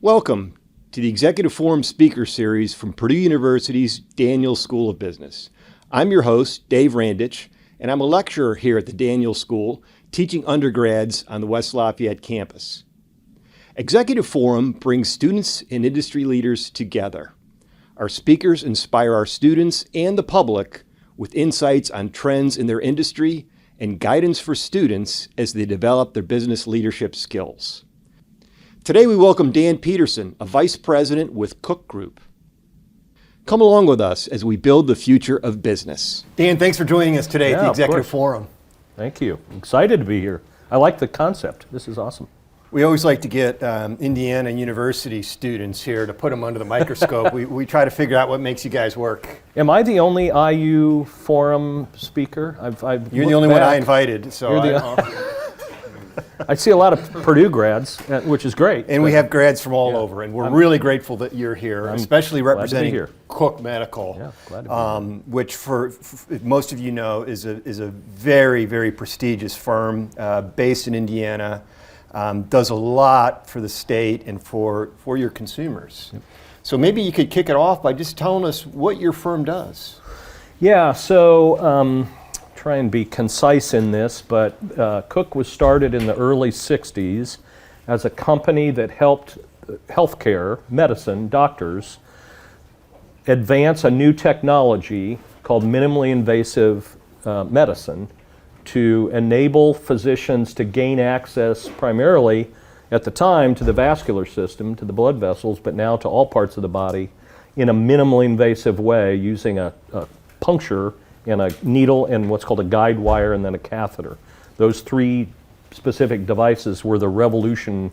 Welcome to the Executive Forum Speaker Series from Purdue University's Daniels School of Business. I'm your host, Dave Randich, and I'm a lecturer here at the Daniels School, teaching undergrads on the West Lafayette campus. Executive Forum brings students and industry leaders together. Our speakers inspire our students and the public with insights on trends in their industry and guidance for students as they develop their business leadership skills. Today we welcome Dan Peterson, a vice president with Cook Group. Come along with us as we build the future of business. Dan, thanks for joining us today at the Executive Forum. Thank you. Excited to be here. I like the concept. This is awesome. We always like to get Indiana University students here to put them under the microscope. we try to figure out what makes you guys work. Am I the only IU Forum speaker? You're the only one I invited. So I see a lot of Purdue grads, which is great. And we have grads from all over, and we're really grateful that you're here, especially representing Cook Medical, glad to be here. Which for most of you know is a very, very prestigious firm based in Indiana, does a lot for the state and for your consumers. Yep. So maybe you could kick it off by just telling us what your firm does. Yeah, so try and be concise in this, but Cook was started in the early 60s as a company that helped healthcare, medicine, doctors, advance a new technology called minimally invasive medicine to enable physicians to gain access primarily at the time to the vascular system, to the blood vessels, but now to all parts of the body in a minimally invasive way using a puncture and a needle and what's called a guide wire and then a catheter. Those three specific devices were the revolution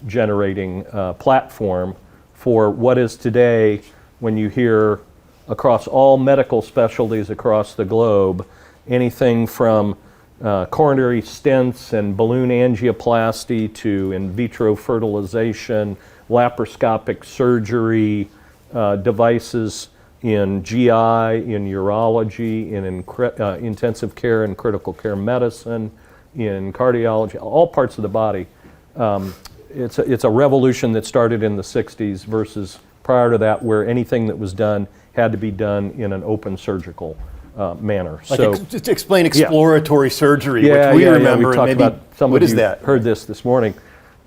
generating platform for what is today, when you hear across all medical specialties across the globe, anything from coronary stents and balloon angioplasty to in vitro fertilization, laparoscopic surgery, devices in GI, in urology, in intensive care and critical care medicine, in cardiology, all parts of the body. It's a revolution that started in the 60s versus prior to that, where anything that was done had to be done in an open surgical manner. Just explain exploratory surgery, which we remember. We talked about some what of is you that? Heard this morning.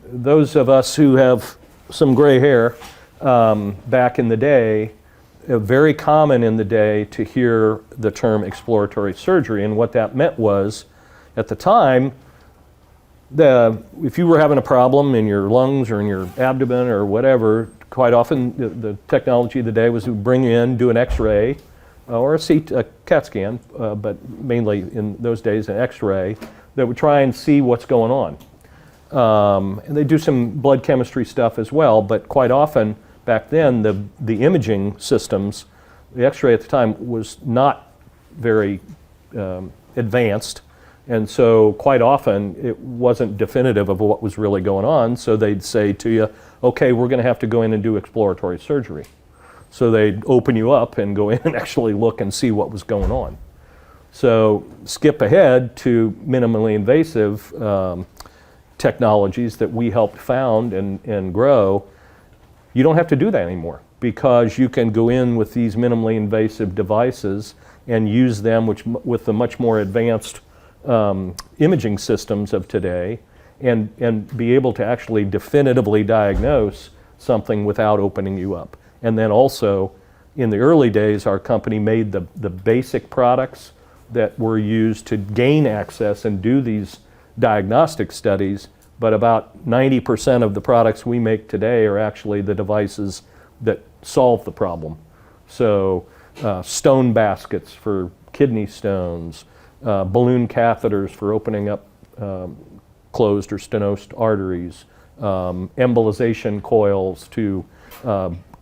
Those of us who have some gray hair, back in the day, very common in the day to hear the term exploratory surgery, and what that meant was, at the time, if you were having a problem in your lungs or in your abdomen or whatever, quite often the technology of the day was to bring you in, do an X-ray or a CAT scan, but mainly in those days an X-ray that would try and see what's going on. And they do some blood chemistry stuff as well, but quite often back then, the imaging systems, the X-ray at the time was not very advanced, and so quite often it wasn't definitive of what was really going on, so they'd say to you, okay, we're going to have to go in and do exploratory surgery. So they'd open you up and go in and actually look and see what was going on. So skip ahead to minimally invasive technologies that we helped found and grow. You don't have to do that anymore, because you can go in with these minimally invasive devices and use them with the much more advanced imaging systems of today and be able to actually definitively diagnose something without opening you up. And then also, in the early days, our company made the basic products that were used to gain access and do these diagnostic studies, but about 90% of the products we make today are actually the devices that solve the problem. So stone baskets for kidney stones, balloon catheters for opening up closed or stenosed arteries, embolization coils to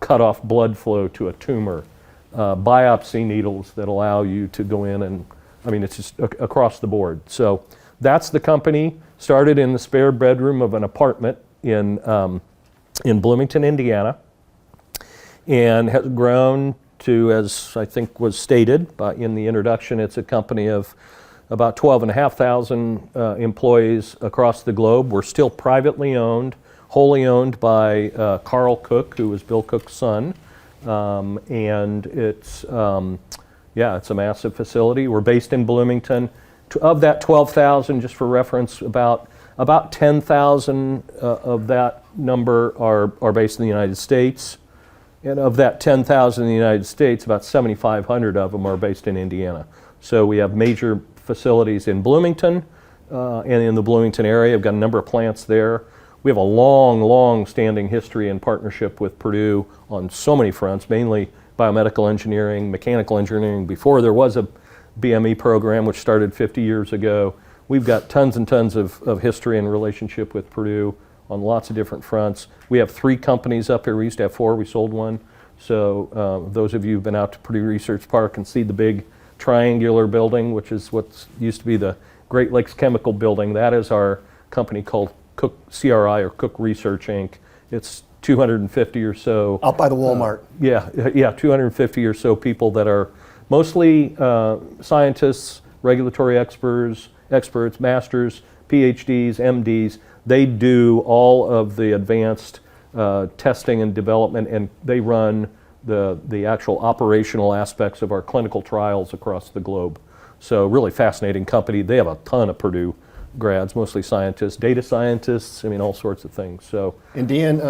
cut off blood flow to a tumor, biopsy needles that allow you to go in and, it's just across the board. So that's the company. Started in the spare bedroom of an apartment in Bloomington, Indiana, and has grown to, as I think was stated in the introduction, it's a company of about 12,500 employees across the globe. We're still privately owned, wholly owned by Carl Cook, who was Bill Cook's son. And it's a massive facility. We're based in Bloomington. Of that 12,000, just for reference, about 10,000 of that number are based in the United States. And of that 10,000 in the United States, about 7,500 of them are based in Indiana. So we have major facilities in Bloomington and in the Bloomington area. We've got a number of plants there. We have a long standing history and partnership with Purdue on so many fronts, mainly biomedical engineering, mechanical engineering. Before there was a BME program, which started 50 years ago, we've got tons and tons of history and relationship with Purdue on lots of different fronts. We have 3 companies up here. We used to have 4. We sold one. So those of you who've been out to Purdue Research Park and see the big triangular building, which is what used to be the Great Lakes Chemical Building, that is our company called Cook CRI, or Cook Research Inc. It's 250 or so. Out by the Walmart. 250 or so people that are mostly scientists, regulatory experts, masters, PhDs, MDs. They do all of the advanced testing and development, and they run the actual operational aspects of our clinical trials across the globe. So really fascinating company. They have a ton of Purdue grads, mostly scientists, data scientists, all sorts of things. So, and Dan,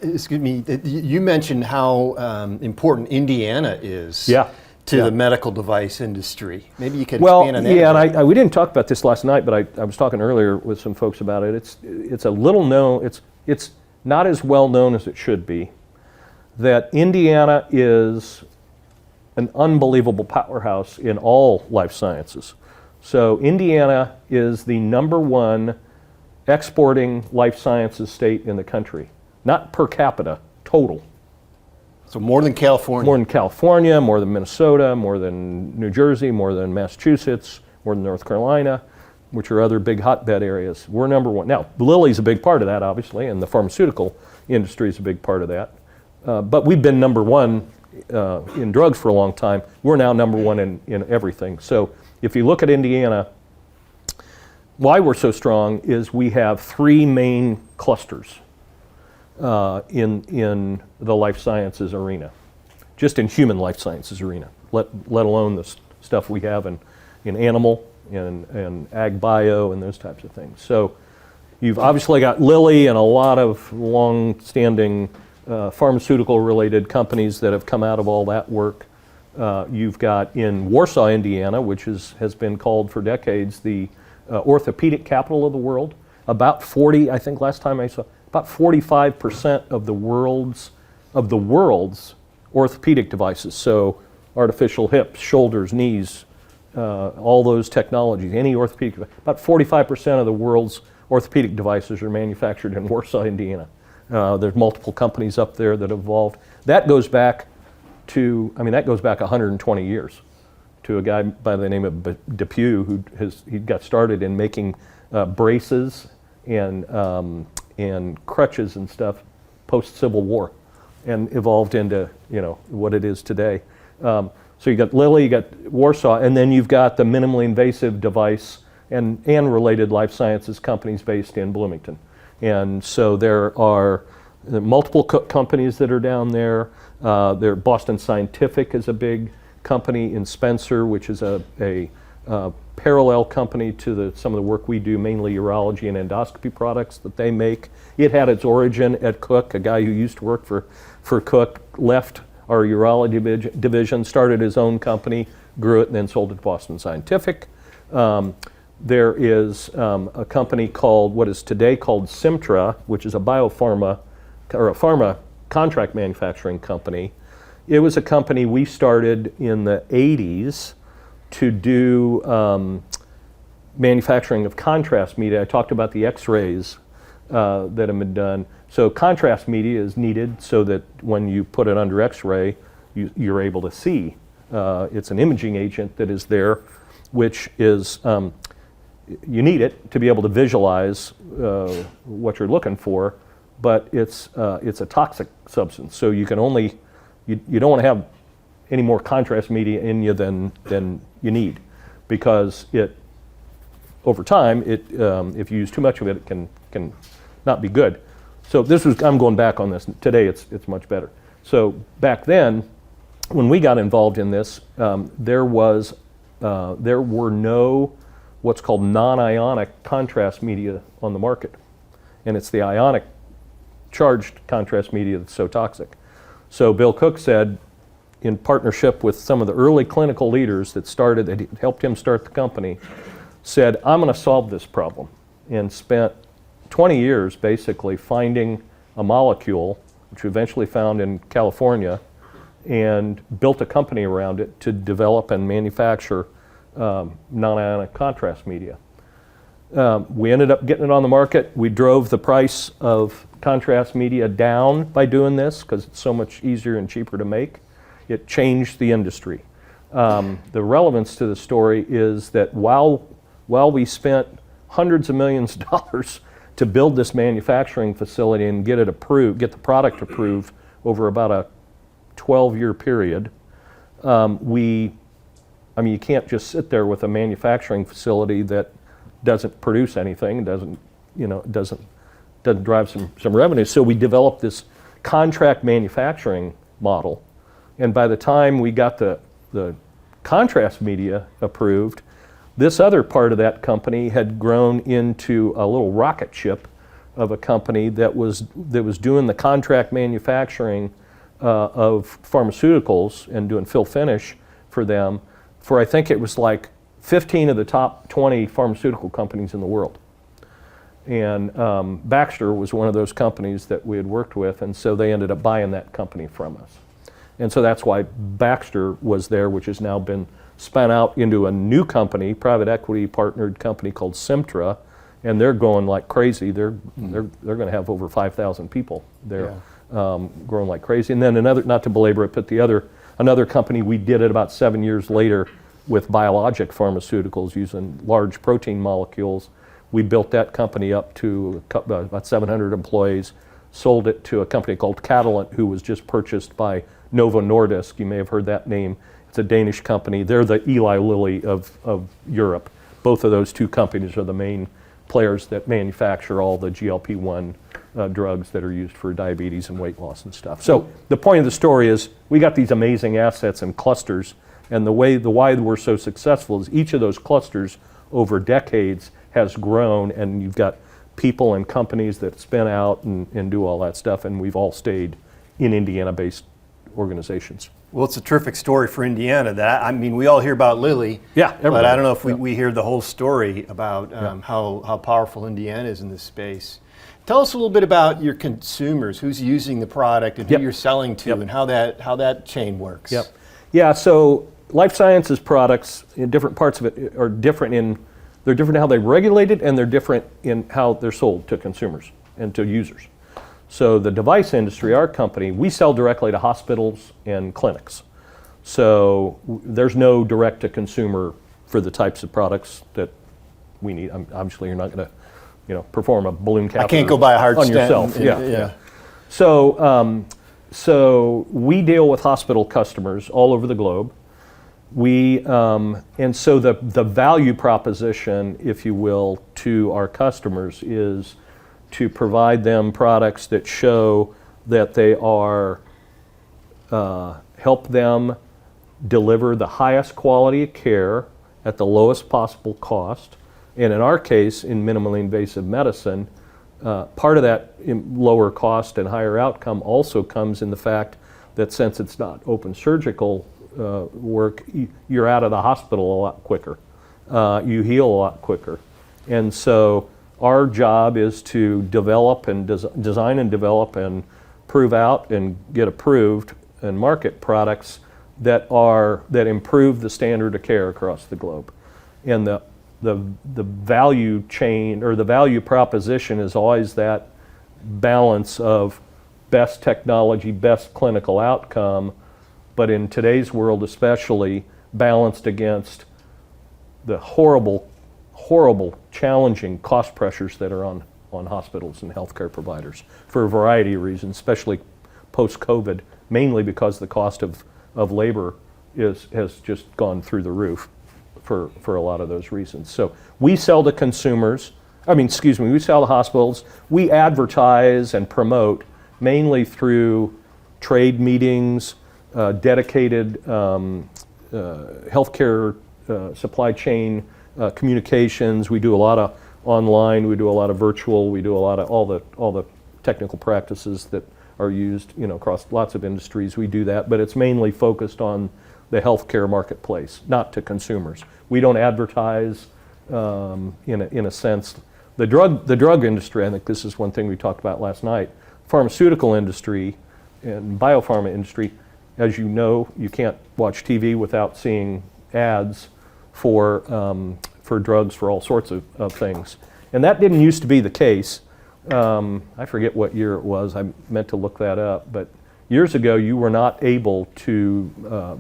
excuse me, you mentioned how important Indiana is to the medical device industry. Maybe you could expand on that. Yeah, and we didn't talk about this last night, but I was talking earlier with some folks about it. It's a little known, it's not as well known as it should be, that Indiana is an unbelievable powerhouse in all life sciences. So Indiana is the #1 exporting life sciences state in the country, not per capita, total. So more than California. More than California, more than Minnesota, more than New Jersey, more than Massachusetts, more than North Carolina, which are other big hotbed areas. We're #1. Now, Lilly's a big part of that, obviously, and the pharmaceutical industry is a big part of that. But we've been #1 in drugs for a long time. We're now #1 in everything. So if you look at Indiana, why we're so strong is we have 3 main clusters in the life sciences arena, just in human life sciences arena, let alone the stuff we have in animal and ag bio and those types of things. So you've obviously got Lilly and a lot of long-standing pharmaceutical-related companies that have come out of all that work. You've got in Warsaw, Indiana, which has been called for decades the orthopedic capital of the world. About 40, I think last time I saw, about 45% of the world's orthopedic devices, so artificial hips, shoulders, knees, all those technologies, any orthopedic, about 45% of the world's orthopedic devices are manufactured in Warsaw, Indiana. There's multiple companies up there that evolved. That goes back 120 years to a guy by the name of Depew he got started in making braces and crutches and stuff post-Civil War, and evolved into what it is today. So you got Lilly, you got Warsaw, and then you've got the minimally invasive device and related life sciences companies based in Bloomington. And so there are multiple companies that are down there. Boston Scientific is a big company in Spencer, which is a parallel company to some of the work we do, mainly urology and endoscopy products that they make. It had its origin at Cook. A guy who used to work for Cook left our urology division, started his own company, grew it, and then sold it to Boston Scientific. There is a company called, what is today called Simtra, which is a biopharma, or a pharma contract manufacturing company. It was a company we started in the 80s to do manufacturing of contrast media. I talked about the x-rays that have been done. So contrast media is needed so that when you put it under x-ray, you're able to see. It's an imaging agent that is there, which is, you need it to be able to visualize what you're looking for, but it's a toxic substance. So you can only, you don't want to have any more contrast media in you than you need, because over time, if you use too much of it, it can not be good. So I'm going back on this. Today it's much better. So back then, when we got involved in this, there were no what's called non-ionic contrast media on the market. And it's the ionic charged contrast media that's so toxic. So Bill Cook said, in partnership with some of the early clinical leaders that helped him start the company, said, I'm going to solve this problem, and spent 20 years basically finding a molecule, which we eventually found in California, and built a company around it to develop and manufacture non-ionic contrast media. We ended up getting it on the market. We drove the price of contrast media down by doing this because it's so much easier and cheaper to make. It changed the industry. The relevance to the story is that while we spent hundreds of millions of dollars to build this manufacturing facility and get it approved, get the product approved over about a 12-year period, you can't just sit there with a manufacturing facility that doesn't produce anything, doesn't drive some revenue. So we developed this contract manufacturing model, and by the time we got the contrast media approved, this other part of that company had grown into a little rocket ship of a company that was doing the contract manufacturing of pharmaceuticals and doing fill finish for them for, I think it was like 15 of the top 20 pharmaceutical companies in the world. And Baxter was one of those companies that we had worked with, and so they ended up buying that company from us. And so that's why Baxter was there, which has now been spun out into a new company, private equity partnered company called Simtra, and they're going like crazy. They're going to have over 5,000 people there, growing like crazy. And then another, not to belabor it, but another company we did it about 7 years later with biologic pharmaceuticals using large protein molecules. We built that company up to about 700 employees, sold it to a company called Catalent, who was just purchased by Novo Nordisk. You may have heard that name. It's a Danish company. They're the Eli Lilly of Europe. Both of those two companies are the main players that manufacture all the GLP-1 drugs that are used for diabetes and weight loss and stuff. So the point of the story is we got these amazing assets and clusters, and the why we're so successful is each of those clusters over decades has grown, and you've got people and companies that spin out and do all that stuff, and we've all stayed in Indiana-based organizations. Well, it's a terrific story for Indiana. We all hear about Lilly, but I don't know if we hear the whole story about how powerful Indiana is in this space. Tell us a little bit about your consumers, who's using the product and who you're selling to, and how that chain works. Yeah, so life sciences products in different parts of it are different they're different in how they're regulated, and they're different in how they're sold to consumers and to users. So the device industry, our company, we sell directly to hospitals and clinics. So there's no direct to consumer for the types of products that we need. Obviously, you're not going to, perform a balloon catheter. I can't go buy a heart on stent yourself. Yeah. So we deal with hospital customers all over the globe. And so the value proposition, if you will, to our customers is to provide them products that show that they are, help them deliver the highest quality of care at the lowest possible cost. And in our case, in minimally invasive medicine, part of that lower cost and higher outcome also comes in the fact that since it's not open surgical work, you're out of the hospital a lot quicker. You heal a lot quicker. And so our job is to develop and design and develop and prove out and get approved and market products that improve the standard of care across the globe. And the value chain or the value proposition is always that balance of best technology, best clinical outcome, but in today's world especially balanced against the horrible, challenging cost pressures that are on hospitals and healthcare providers for a variety of reasons, especially post-COVID, mainly because the cost of labor has just gone through the roof for a lot of those reasons. So we sell to consumers. we sell to hospitals. We advertise and promote mainly through trade meetings, dedicated healthcare supply chain communications. We do a lot of online, we do a lot of virtual, we do a lot of all the technical practices that are used, across lots of industries. We do that, but it's mainly focused on the healthcare marketplace, not to consumers. We don't advertise in a sense. The drug industry, I think this is one thing we talked about last night. Pharmaceutical industry and biopharma industry, as you know, you can't watch TV without seeing ads for drugs for all sorts of things. And that didn't used to be the case. I forget what year it was. I meant to look that up. But years ago, you were not able to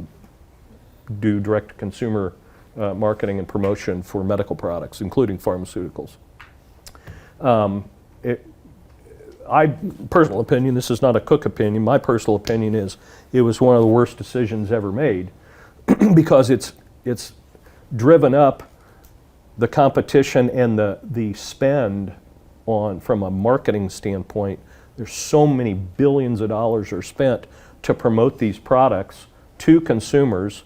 do direct-to-consumer marketing and promotion for medical products, including pharmaceuticals. Personal opinion, this is not a Cook opinion, my personal opinion is it was one of the worst decisions ever made because it's driven up the competition and the spend from a marketing standpoint. There's so many billions of dollars are spent to promote these products to consumers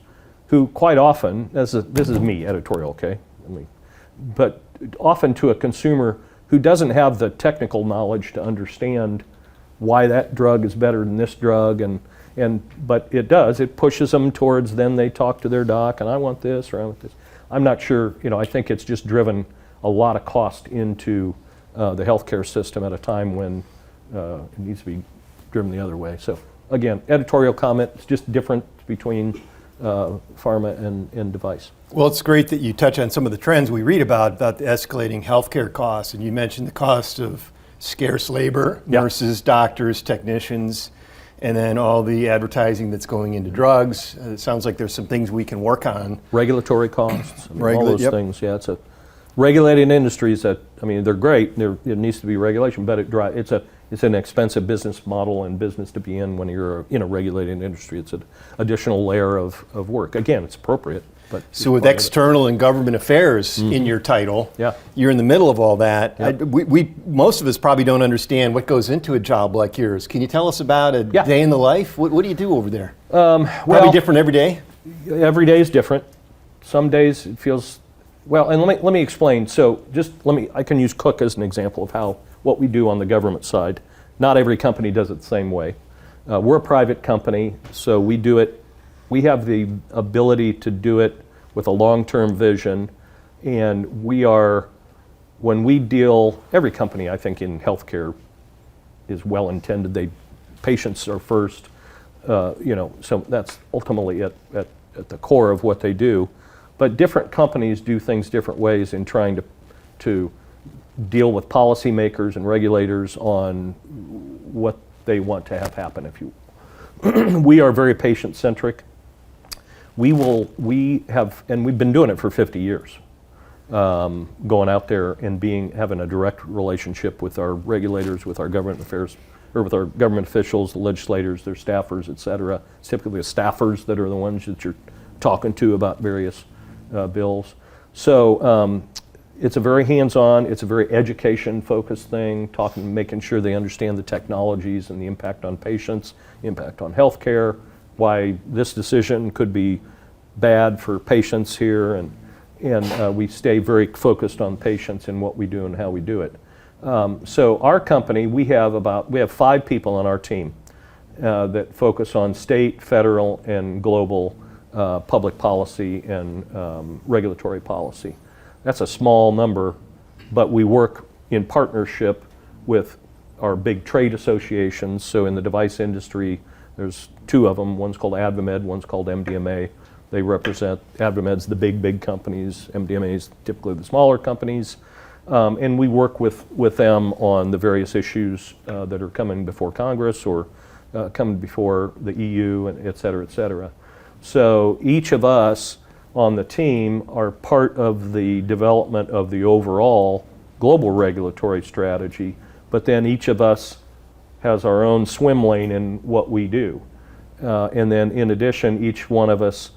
who quite often, this is me, editorial, okay? But often to a consumer who doesn't have the technical knowledge to understand why that drug is better than this drug, but it pushes them towards, then they talk to their doc, and I want this, or I want this. I'm not sure, I think it's just driven a lot of cost into the healthcare system at a time when it needs to be driven the other way. So again, editorial comment, it's just different between pharma and device. Well, it's great that you touch on some of the trends we read about the escalating healthcare costs, and you mentioned the cost of scarce labor, nurses, doctors, technicians, and then all the advertising that's going into drugs. It sounds like there's some things we can work on. Regulatory costs, all those things. Yeah, it's a regulated industries that, they're great. It needs to be regulation, but it's an expensive business model and business to be in when you're in a regulated industry. It's an additional layer of work. Again, it's appropriate. But so with external and government affairs in your title, you're in the middle of all that. We most of us probably don't understand what goes into a job like yours. Can you tell us about a day in the life? What do you do over there? Probably different every day? Every day is different. Some days it feels, and let me explain. So I can use Cook as an example of what we do on the government side. Not every company does it the same way. We're a private company, so we do it. We have the ability to do it with a long-term vision, and when we deal, every company I think in healthcare is well-intended. Patients are first, so that's ultimately at the core of what they do. But different companies do things different ways in trying to deal with policymakers and regulators on what they want to have happen. We are very patient-centric. We've been doing it for 50 years, going out there and having a direct relationship with our regulators, with our government affairs, or with our government officials, the legislators, their staffers, et cetera. It's typically the staffers that are the ones that you're talking to about various bills. So it's a very hands-on, it's a very education-focused thing, making sure they understand the technologies and the impact on patients, impact on healthcare, why this decision could be bad for patients here, and we stay very focused on patients and what we do and how we do it. So our company, we have 5 people on our team that focus on state, federal, and global public policy and regulatory policy. That's a small number, but we work in partnership with our big trade associations. So in the device industry, there's 2 of them. One's called AdvaMed, one's called MDMA. They represent, AdvaMed's the big companies, MDMA's typically the smaller companies. And we work with them on the various issues that are coming before Congress or coming before the EU, and et cetera, et cetera. So each of us on the team are part of the development of the overall global regulatory strategy, but then each of us has our own swim lane in what we do. And then in addition, each one of us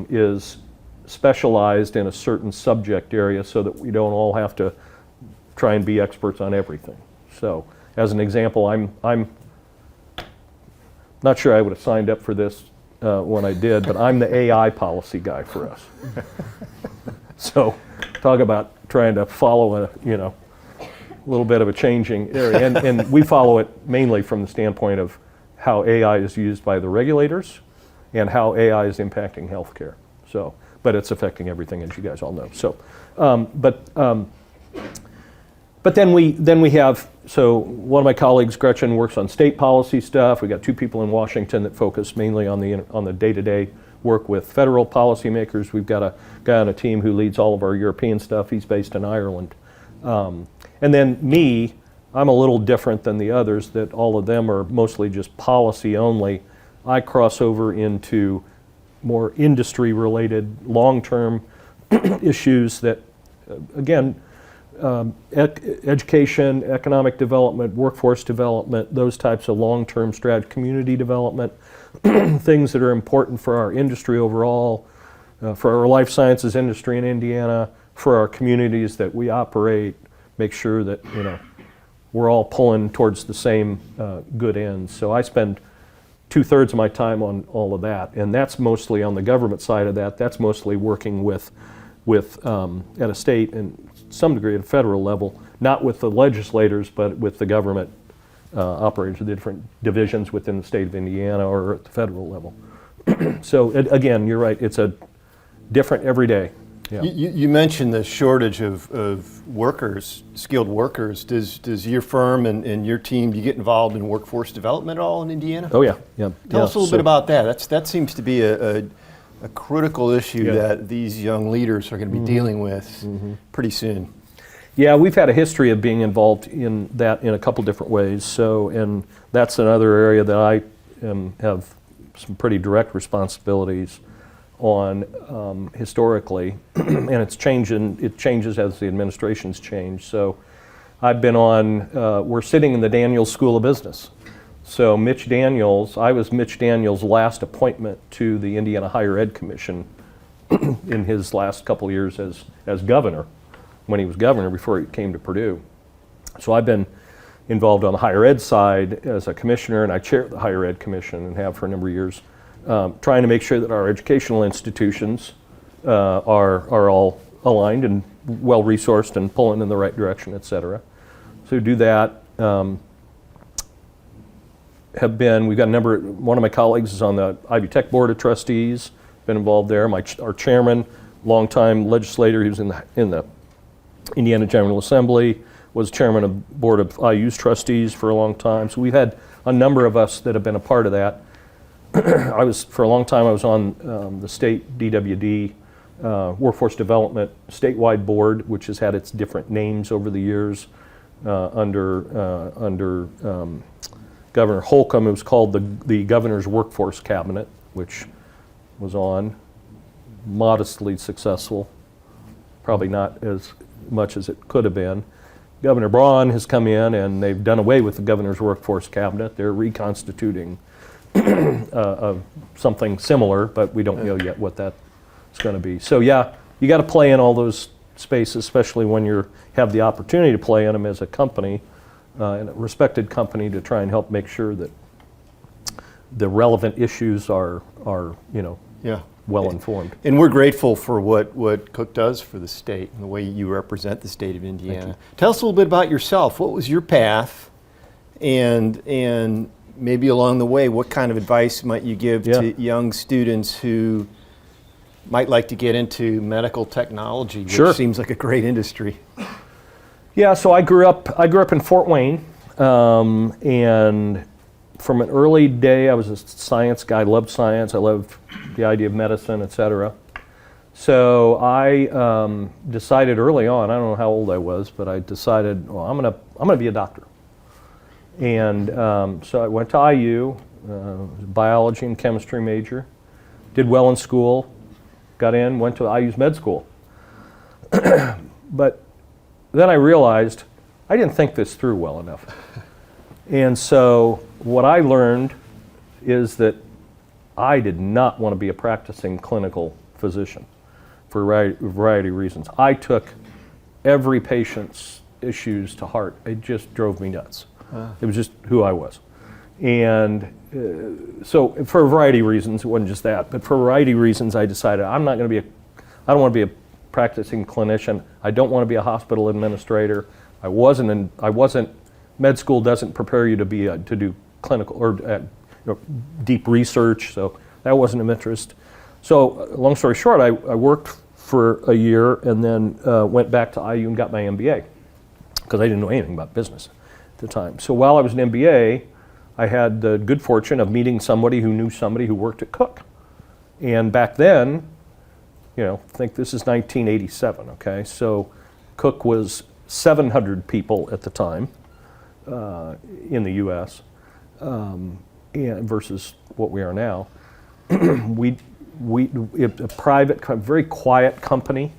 is specialized in a certain subject area so that we don't all have to try and be experts on everything. So, as an example, I'm not sure I would have signed up for this when I did, but I'm the AI policy guy for us. So, talk about trying to follow a little bit of a changing area, and we follow it mainly from the standpoint of how AI is used by the regulators and how AI is impacting healthcare. So, but it's affecting everything, as you guys all know. So, but then we have, so one of my colleagues, Gretchen, works on state policy stuff. We got 2 people in Washington that focus mainly on the day-to-day work with federal policymakers. We've got a guy on a team who leads all of our European stuff. He's based in Ireland. And then me, I'm a little different than the others, that all of them are mostly just policy only. I cross over into more industry-related, long-term issues that, again, education, economic development, workforce development, those types of long-term strategy, community development, things that are important for our industry overall, for our life sciences industry in Indiana, for our communities that we operate, make sure that we're all pulling towards the same good ends. So I spend 2/3 of my time on all of that, and that's mostly on the government side of that. That's mostly working with at a state and some degree at a federal level, not with the legislators, but with the government operators, the different divisions within the state of Indiana or at the federal level. So again, you're right, it's a different every day. Yeah. You mentioned the shortage of workers, skilled workers. Does your firm and your team, do you get involved in workforce development at all in Indiana? Oh yeah, yeah. Tell us a little bit about that. That seems to be a critical issue that these young leaders are going to be dealing with pretty soon. Yeah, we've had a history of being involved in that in a couple different ways. So, and that's another area that I have some pretty direct responsibilities on historically, and it's changing. It changes as the administrations change. So, I've been on. We're sitting in the Daniels School of Business. So Mitch Daniels, I was Mitch Daniels' last appointment to the Indiana Higher Ed Commission in his last couple of years as governor, when he was governor before he came to Purdue. So I've been involved on the higher ed side as a commissioner, and I chair the Higher Ed Commission and have for a number of years, trying to make sure that our educational institutions are all aligned and well-resourced and pulling in the right direction, et cetera. So do that. We've got one of my colleagues is on the Ivy Tech Board of Trustees, been involved there. Our chairman, longtime legislator, he was in the Indiana General Assembly, was chairman of Board of IU's trustees for a long time. So we've had a number of us that have been a part of that. For a long time, I was on the state DWD Workforce Development Statewide Board, which has had its different names over the years under Governor Holcomb. It was called the Governor's Workforce Cabinet, which was modestly successful, probably not as much as it could have been. Governor Braun has come in and they've done away with the Governor's Workforce Cabinet. They're reconstituting something similar, but we don't know yet what that's going to be. So yeah, you got to play in all those spaces, especially when you have the opportunity to play in them as a company, and a respected company, to try and help make sure that the relevant issues are well informed. And we're grateful for what Cook does for the state and the way you represent the state of Indiana. Tell us a little bit about yourself. What was your path, and maybe along the way, what kind of advice might you give to young students who might like to get into medical technology, which seems like a great industry? Yeah, so I grew up in Fort Wayne, and from an early day, I was a science guy. I loved science. I loved the idea of medicine, et cetera. So I decided early on, I don't know how old I was, but I decided, well, I'm gonna be a doctor. And so I went to IU, biology and chemistry major, did well in school, got in, went to IU's med school. But then I realized I didn't think this through well enough. And so what I learned is that I did not want to be a practicing clinical physician for a variety of reasons. I took every patient's issues to heart. It just drove me nuts. It was just who I was. And so for a variety of reasons, it wasn't just that, but for a variety of reasons, I decided I don't want to be a practicing clinician. I don't want to be a hospital administrator. Med school doesn't prepare you to do clinical or deep research, so that wasn't of interest. So long story short, I worked for a year and then went back to IU and got my MBA because I didn't know anything about business at the time. So while I was an MBA, I had the good fortune of meeting somebody who knew somebody who worked at Cook. And back then, I think this is 1987, okay? So Cook was 700 people at the time in the US versus what we are now. A private, very quiet company.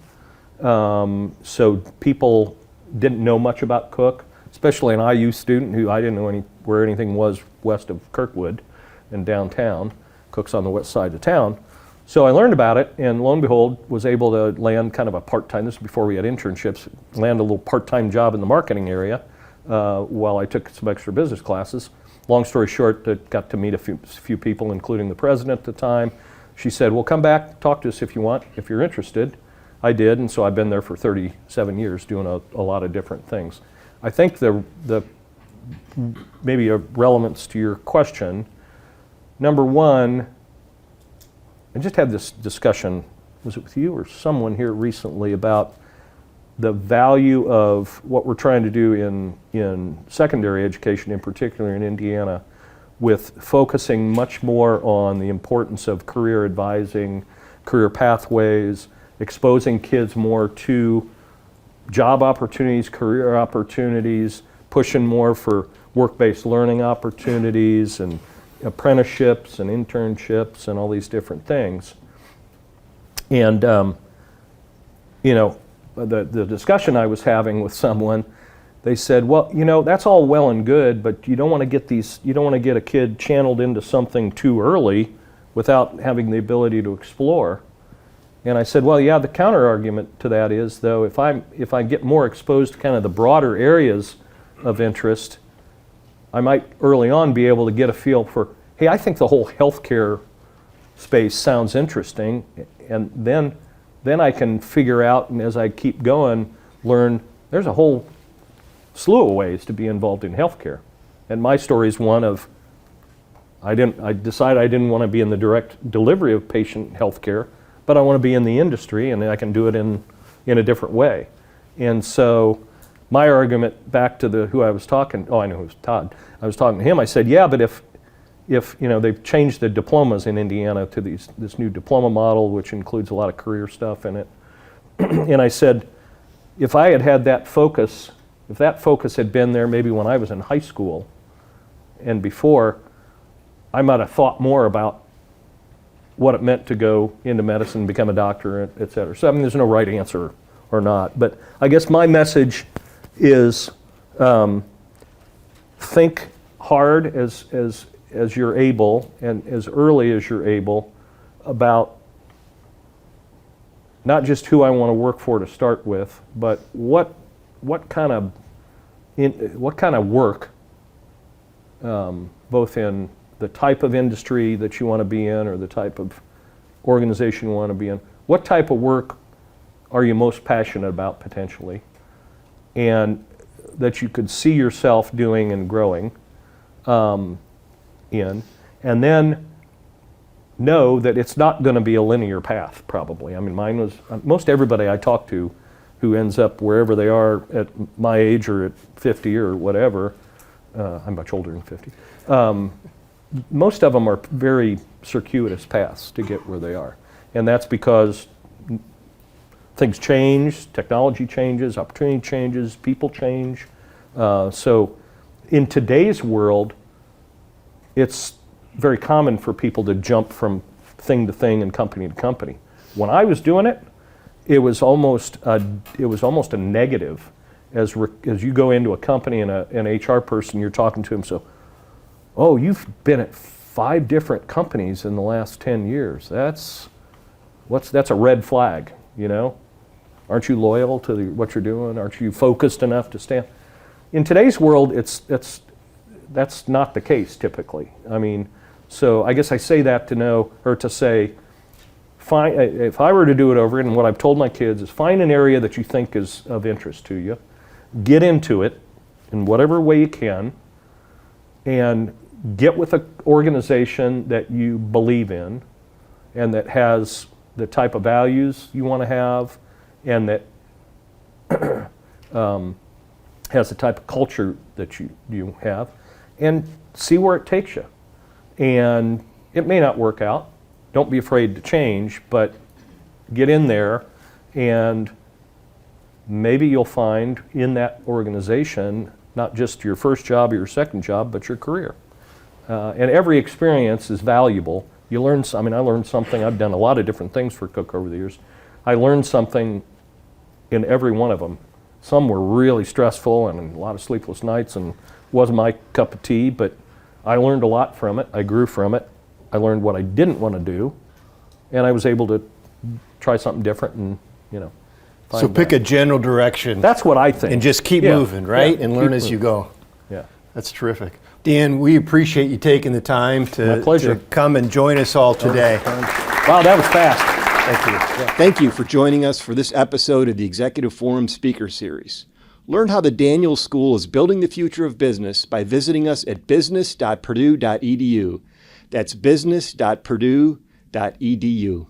So people didn't know much about Cook, especially an IU student who I didn't know where anything was west of Kirkwood and downtown. Cook's on the west side of town. So I learned about it, and lo and behold, was able to land kind of a part-time, this is before we had internships, land a little part-time job in the marketing area while I took some extra business classes. Long story short, I got to meet a few people, including the president at the time. She said, well, come back, talk to us if you want, if you're interested. I did, and so I've been there for 37 years doing a lot of different things. I think the maybe a relevance to your question, number one, I just had this discussion, was it with you or someone here recently, about the value of what we're trying to do in secondary education, in particular in Indiana, with focusing much more on the importance of career advising, career pathways, exposing kids more to job opportunities, career opportunities, pushing more for work-based learning opportunities and apprenticeships and internships and all these different things. And the discussion I was having with someone, they said, well, that's all well and good, but you don't want to get a kid channeled into something too early without having the ability to explore. And I said, well, yeah, the counter argument to that is, though, if I get more exposed to kind of the broader areas of interest, I might early on be able to get a feel for, hey, I think the whole healthcare space sounds interesting, and then I can figure out, and as I keep going, learn there's a whole slew of ways to be involved in healthcare. And my story is one of, I decided I didn't want to be in the direct delivery of patient healthcare, but I want to be in the industry, and I can do it in a different way. And so my argument back to who I was talking, I know it was Todd. I was talking to him. I said, yeah, but if they've changed the diplomas in Indiana to this new diploma model, which includes a lot of career stuff in it. And I said, if I had that focus, if that focus had been there maybe when I was in high school and before, I might have thought more about what it meant to go into medicine, become a doctor, et cetera. So there's no right answer or not. But I guess my message is think hard as you're able and as early as you're able about not just who I want to work for to start with, but what kind of work, both in the type of industry that you want to be in or the type of organization you want to be in, what type of work are you most passionate about potentially, and that you could see yourself doing and growing in, and then know that it's not going to be a linear path probably. I mean, mine was, most everybody I talk to who ends up wherever they are at my age or at 50 or whatever, I'm much older than 50, most of them are very circuitous paths to get where they are. And that's because things change, technology changes, opportunity changes, people change. So in today's world, it's very common for people to jump from thing to thing and company to company. When I was doing it, it was almost a negative. As you go into a company and an HR person, you're talking to them, so, oh, you've been at 5 different companies in the last 10 years. That's a red flag, Aren't you loyal to what you're doing? Aren't you focused enough to stand? In today's world, that's not the case typically. I mean, so I guess I say that to say, if I were to do it over, and what I've told my kids is find an area that you think is of interest to you, get into it in whatever way you can, and get with an organization that you believe in and that has the type of values you want to have and that has the type of culture that you have, and see where it takes you. And it may not work out. Don't be afraid to change, but get in there, and maybe you'll find in that organization not just your first job or your second job, but your career. And every experience is valuable. I learned something. I've done a lot of different things for Cook over the years. I learned something in every one of them. Some were really stressful and a lot of sleepless nights and wasn't my cup of tea, but I learned a lot from it. I grew from it. I learned what I didn't want to do, and I was able to try something different and, So pick a general direction. That's what I think. And just keep moving, right? Yeah, and learn as you go. Yeah. That's terrific. Dan, we appreciate you taking the time to come and join us all today. Wow, that was fast. Thank you. Yeah. Thank you for joining us for this episode of the Executive Forum Speaker Series. Learn how the Daniels School is building the future of business by visiting us at business.purdue.edu. That's business.purdue.edu.